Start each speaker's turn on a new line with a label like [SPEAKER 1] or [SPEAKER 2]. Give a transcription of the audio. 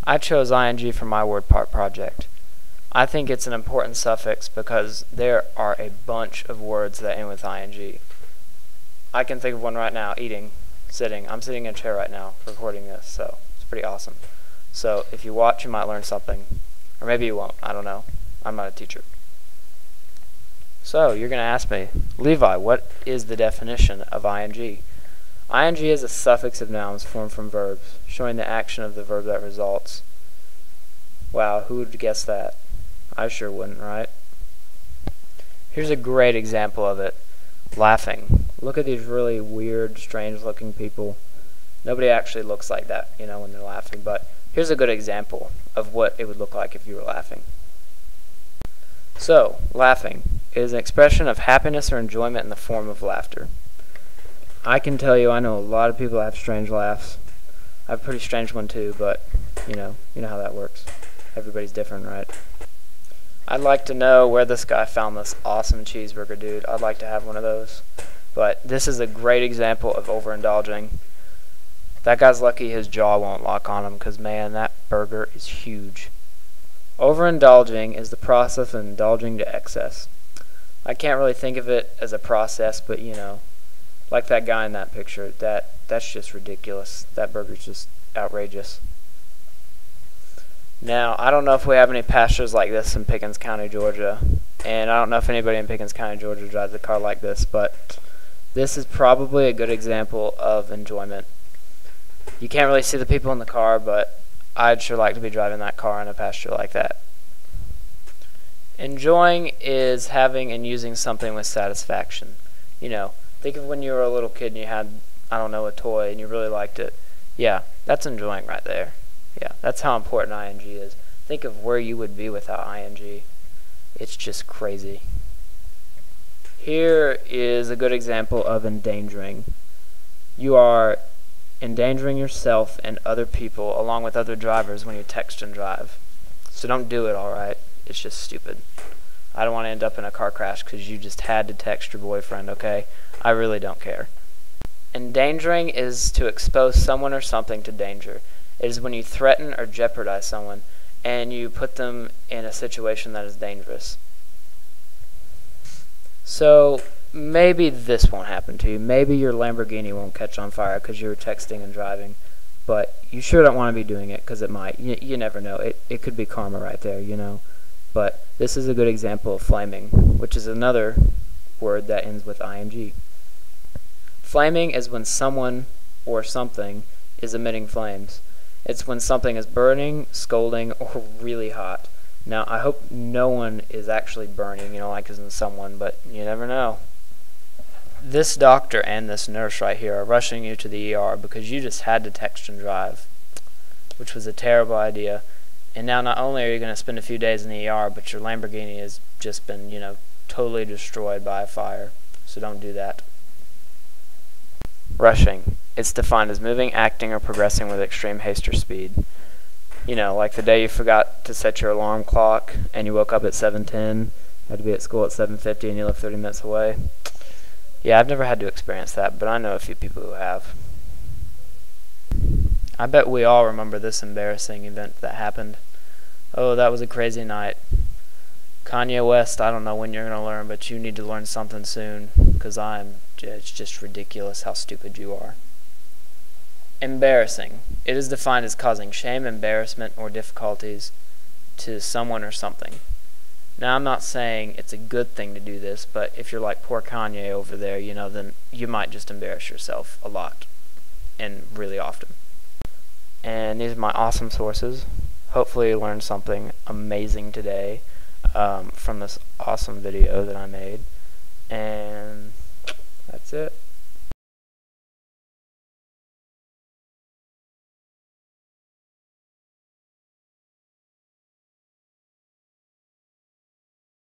[SPEAKER 1] I chose ing for my word part project. I think it's an important suffix because there are a bunch of words that end with ing. I can think of one right now, eating, sitting. I'm sitting in a chair right now recording this, so it's pretty awesome. So if you watch, you might learn something. Or maybe you won't, I don't know. I'm not a teacher. So you're going to ask me, Levi, what is the definition of ing? Ing is a suffix of nouns formed from verbs, showing the action of the verb that results. Wow, who would guess that? I sure wouldn't, right? Here's a great example of it. Laughing. Look at these really weird, strange-looking people. Nobody actually looks like that, when they're laughing, but here's a good example of what it would look like if you were laughing. So, laughing is an expression of happiness or enjoyment in the form of laughter. I can tell you I know a lot of people that have strange laughs. I have a pretty strange one too, but you know how that works. Everybody's different, right? I'd like to know where this guy found this awesome cheeseburger, dude. I'd like to have one of those. But this is a great example of overindulging. That guy's lucky his jaw won't lock on him, because man, that burger is huge. Overindulging is the process of indulging to excess. I can't really think of it as a process, but like that guy in that picture, that's just ridiculous. That burger's just outrageous. Now, I don't know if we have any pastures like this in Pickens County, Georgia, and I don't know if anybody in Pickens County, Georgia drives a car like this, but this is probably a good example of enjoyment. You can't really see the people in the car, but I'd sure like to be driving that car in a pasture like that. Enjoying is having and using something with satisfaction. Think of when you were a little kid and you had, a toy and you really liked it. Yeah, that's enjoying right there. Yeah, that's how important ing is. Think of where you would be without ing. It's just crazy. Here is a good example of endangering. You are endangering yourself and other people along with other drivers when you text and drive. So don't do it, alright? It's just stupid. I don't want to end up in a car crash because you just had to text your boyfriend, okay? I really don't care. Endangering is to expose someone or something to danger. It is when you threaten or jeopardize someone and you put them in a situation that is dangerous. So maybe this won't happen to you. Maybe your Lamborghini won't catch on fire because you were texting and driving. But you sure don't want to be doing it because it might. You never know. It could be karma right there, But this is a good example of flaming, which is another word that ends with ing. Flaming is when someone or something is emitting flames. It's when something is burning, scolding, or really hot. Now, I hope no one is actually burning, like as in someone, but you never know. This doctor and this nurse right here are rushing you to the ER because you just had to text and drive, which was a terrible idea. And now not only are you going to spend a few days in the ER, but your Lamborghini has just been, totally destroyed by a fire. So don't do that. Rushing. It's defined as moving, acting, or progressing with extreme haste or speed. Like the day you forgot to set your alarm clock and you woke up at 7:10, had to be at school at 7:50, and you live 30 minutes away. Yeah, I've never had to experience that, but I know a few people who have. I bet we all remember this embarrassing event that happened. Oh, that was a crazy night. Kanye West, I don't know when you're going to learn, but you need to learn something soon, because it's just ridiculous how stupid you are. Embarrassing. It is defined as causing shame, embarrassment, or difficulties to someone or something. Now, I'm not saying it's a good thing to do this, but if you're like poor Kanye over there, then you might just embarrass yourself a lot and really often. And these are my awesome sources. Hopefully you learned something amazing today from this awesome video that I made. And that's it.